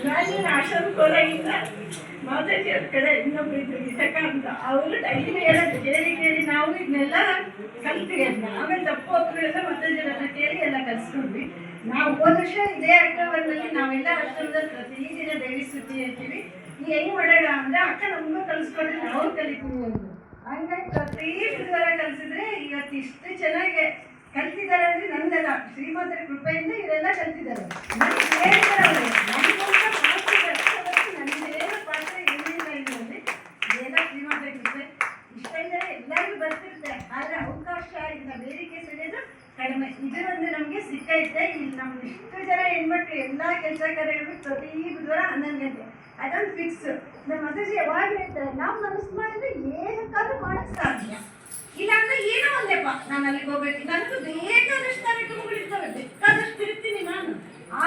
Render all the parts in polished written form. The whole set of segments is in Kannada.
ನಾನು ಆಶ್ರಮಕ್ಕೆ ಹೋದಾಗಿಂದ ಮಾತಾಜಿ ಅವ್ರ ಕಡೆ ಇನ್ನೊಬ್ರು ಇದ್ರು ಗೀತಕ್ಕ ಅಂತ. ಅವರು ಡೈಲಿ ಹೇಳೋದು ಕೇಳಿ ನಾವು ಇದನ್ನೆಲ್ಲ ಕಲ್ತೀವಿ ಅಂತ. ಆಮೇಲೆ ತಪ್ಪು ಒಬ್ಬರೆಲ್ಲ ಮಾತಾಜಿರನ್ನ ಕೇಳಿ ಎಲ್ಲ ಕಲಿಸ್ಕೊಂಡ್ವಿ. ನಾವು ಹೋದ ವರ್ಷ ಇದೇ ಅಕ್ಟೋಬರ್ನಲ್ಲಿ ನಾವೆಲ್ಲ ಆಶ್ರಮದಲ್ಲಿ ಪ್ರತಿದಿನ ದೇವಿ ಸ್ತುತಿ ಹೇಳ್ತೀವಿ. ಈ ಹೆಂಗ್ ಮಾಡೋಣ ಅಂದ್ರೆ ಅಕ್ಕ ನಮಗೂ ಕಲಿಸ್ಕೊಂಡ್ರೆ ನಾವು ಕಲಿತೀವಿ ಅಂತ. ಹಂಗಾಗಿ ಪ್ರತಿ ಬುಧವಾರ ಕಲಿಸಿದ್ರೆ ಇವತ್ತು ಇಷ್ಟು ಚೆನ್ನಾಗಿ ಕಲ್ತಿದ್ದಾರೆ ಅಂದ್ರೆ ನಂದಲ್ಲ, ಶ್ರೀಮಂತರ ಕೃಪೆಯಿಂದ ಇವರೆಲ್ಲ ಕಲ್ತಿದ್ದಾರೆ. ನನ್ನೇನು ಪಾತ್ರ ಏನಿಲ್ಲ ಇದರಲ್ಲಿ, ಇದೆಲ್ಲ ಶ್ರೀಮಂತರ ಕೃಪೆ. ಇಷ್ಟ ಇದ್ದರೆ ಎಲ್ಲರಿಗೂ ಬರ್ತಿರುತ್ತೆ, ಆದರೆ ಅವಕಾಶ ಇಲ್ಲ, ಬೇಡಿಕೆ ಸಿಗೋದು ಕಡಿಮೆ. ಇದರೊಂದು ನಮಗೆ ಸಿಕ್ಕೈತೆ. ಇಲ್ಲಿ ನಮ್ಗೆ ಇಷ್ಟು ಜನ ಹೆಣ್ಮಕ್ಳು ಎಲ್ಲ ಕೆಲಸ ಕಾರ್ಯಗಳು ಪ್ರತಿ ಬುಧವಾರ 11 ಗಂಟೆ ಅದೊಂದು ಫಿಕ್ಸ್. ನಮ್ಮ ಮಾತಾಜಿ ಯಾವಾಗ ಹೇಳ್ತಾರೆ, ನಾವು ಮನಸ್ಸು ಮಾಡಿದ್ರೆ ಏನಕ್ಕಾದ್ರೂ ಮಾಡಕ್ಕೆ ಸಾಧ್ಯ. ಇಲ್ಲಾಂದ್ರೆ ಏನೋ ಒಂದೇಪ್ಪ, ನಾನು ಅಲ್ಲಿಗೆ ಹೋಗ್ಬೇಕು, ನನಗೂ ಬೇಕಾದಷ್ಟು ಕಾರ್ಯಕ್ರಮಗಳಿರ್ತವೆ, ಬೇಕಾದಷ್ಟು ಇರ್ತೀನಿ ನಾನು,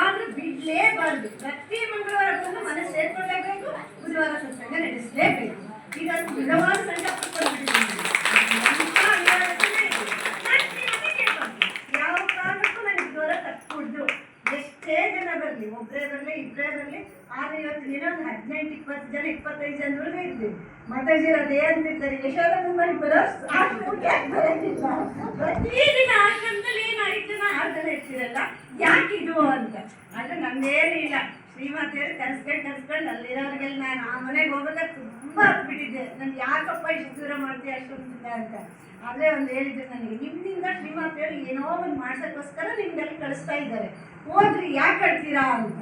ಆದ್ರೂ ಬಿಡ್ಲೇಬಾರ್ದು. ಪ್ರತಿ ಮಂಗಳವಾರ ಬಂದು ಮನೆ ಸೇರ್ಕೊಳ್ಳೇಬೇಕು, ಬುಧವಾರ ಸತ್ಸಂಗ ನಡೆಸಲೇಬೇಕು. ಇದೊಂದು ದೃಢವಾದ ಸಂಕಲ್ಪ ಕೊಡ್ಬಿಟ್ಟಿದ್ದೀನಿ. ಯಾವ ಕಾರಣಕ್ಕೂ ನನಗೆ ಬುಧವಾರ ತಪ್ಪುಡ್ದು. ಎಷ್ಟೇ ಜನ ಬರಲಿ, ಒಬ್ಬರೇ ಬರಲಿ ಇಬ್ಬರೇ ಬರಲಿ, ಆದ್ರೆ ಇವತ್ತು ದಿನ ಒಂದು 18-20 ಜನ 25 ಜನವರೆಗೂ ಇರ್ತೀವಿ. ಮಾತಾಜಿರು ಅದೇ ಅಂತಿರ್ತಾರೆ, ಯಶೋಧನ ಮನೆ ಬರೋ ಬರೋದಿಲ್ಲ. ಪ್ರತಿದಿನ ಆಶ್ರಮದಲ್ಲಿ ಏನು 5 ಜನ 6 ಜನ ಇರ್ತೀರಲ್ಲ, ಯಾಕಿದು ಅಂತ. ಆದರೆ ನಮ್ದೇನಿಲ್ಲ, ಶ್ರೀಮಾತೆಯರು ಕರೆಸ್ಕೊಂಡು ಅಲ್ಲಿರೋರಿಗೆಲ್ಲ ನಾನು ಆ ಮನೆಗೆ ಹೋಗ್ಬೇಕಾದ್ರೆ ತುಂಬ ಹತ್ಬಿಟ್ಟಿದ್ದೆ. ನನ್ಗೆ ಯಾಕಪ್ಪ ಇಷ್ಟು ದೂರ ಮಾಡ್ತೀವಿ ಅಷ್ಟೊಂದಿಲ್ಲ ಅಂತ. ಆದರೆ ಒಂದು ಹೇಳಿದ್ರು ನನಗೆ, ನಿಮ್ಮಿಂದ ಶ್ರೀಮಾತೆಯರು ಏನೋ ಒಂದು ಮಾಡ್ಸೋಕ್ಕೋಸ್ಕರ ನಿಮ್ಗೆಲ್ಲಿ ಕಳಿಸ್ತಾ ಇದ್ದಾರೆ, ಹೋದ್ರಿ ಯಾಕೆ ಕಳ್ತೀರಾ ಅಂತ.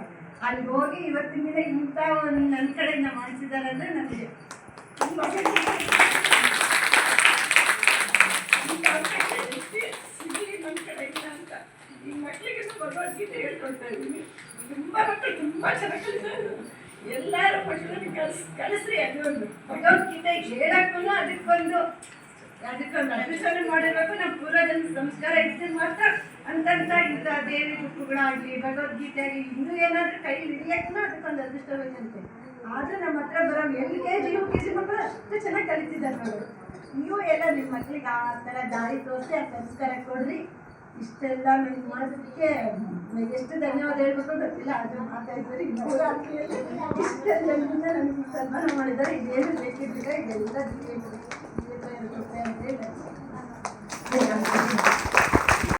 ಅಲ್ಲಿ ಹೋಗಿ ಇವತ್ತಿನ ದಿನ ಇಂಥ ಒಂದು ನನ್ನ ಕಡೆಯಿಂದ ಮಾಡಿಸಿದ್ದಾರೆ ಅಂದರೆ ನನಗೆ ತುಂಬ ನನ್ನ ಕಡೆಯಿಂದ ಅಂತ. ಈ ಮಕ್ಕಳಿಗೆ ಭಗವದ್ಗೀತೆ ಹೇಳ್ಕೊಡ್ತಾ ಇದ್ದೀನಿ. ತುಂಬ ಮಕ್ಕಳು ತುಂಬ ಚೆನ್ನಾಗಿ ಕಲಿತಾರೆ. ಎಲ್ಲರೂ ಮಕ್ಕಳನ್ನು ಕಲಿಸ್ರಿ. ಅದೊಂದು ಭಗವದ್ಗೀತೆ ಹೇಳಕ್ಕೂ ಅದಕ್ಕೊಂದು ಅನುಸರಣೆ ಮಾಡಿರ್ಬೇಕು. ನಮ್ಮ ಪೂರ್ವಜನ ಸಂಸ್ಕಾರ ಇದ್ದರೆ ಮಾತ್ರ ಅಂತಂತ ಇಂಥ ದೇವಿ ಬುಕ್ಕುಗಳಾಗಲಿ, ಭಗವದ್ಗೀತೆ ಆಗಲಿ, ಇನ್ನೂ ಏನಾದರೂ ಕೈ ಹಿಡಿಯೋಕ್ಕೂ ಅದಕ್ಕೊಂದು ಅದೃಷ್ಟ ಬೇಕಂತೆ. ಆದರೂ ನಮ್ಮ ಹತ್ರ ಬರೋ LKG UKG ಮಕ್ಕಳು ಅಷ್ಟು ಚೆನ್ನಾಗಿ ಕಲಿತಿದ್ದಾರೆ ನೋಡಿ. ನೀವು ಎಲ್ಲ ನಿಮ್ಮ ಮಕ್ಕಳಿಗೆ ಆ ಥರ ದಾರಿ ತೋರಿಸಿ ಆ ಸಂಸ್ಕಾರ ಕೊಡ್ರಿ. ಇಷ್ಟೆಲ್ಲ ನನಗೆ ಮಾಡೋದಕ್ಕೆ ಎಷ್ಟು ಧನ್ಯವಾದ ಹೇಳ್ಬೇಕು ಗೊತ್ತಿಲ್ಲ. ಅದು ಮಾತಾಡಿದರೆ ನವರಾತ್ರಿಯಲ್ಲಿ ಇಷ್ಟೆಲ್ಲ ನನಗೆ ಸನ್ಮಾನ ಮಾಡಿದ್ದಾರೆ. ಇದೇನು ಬೇಕಿದ್ದಿಲ್ಲ, ಇದೆಲ್ಲ ಅಂತ ಹೇಳಿ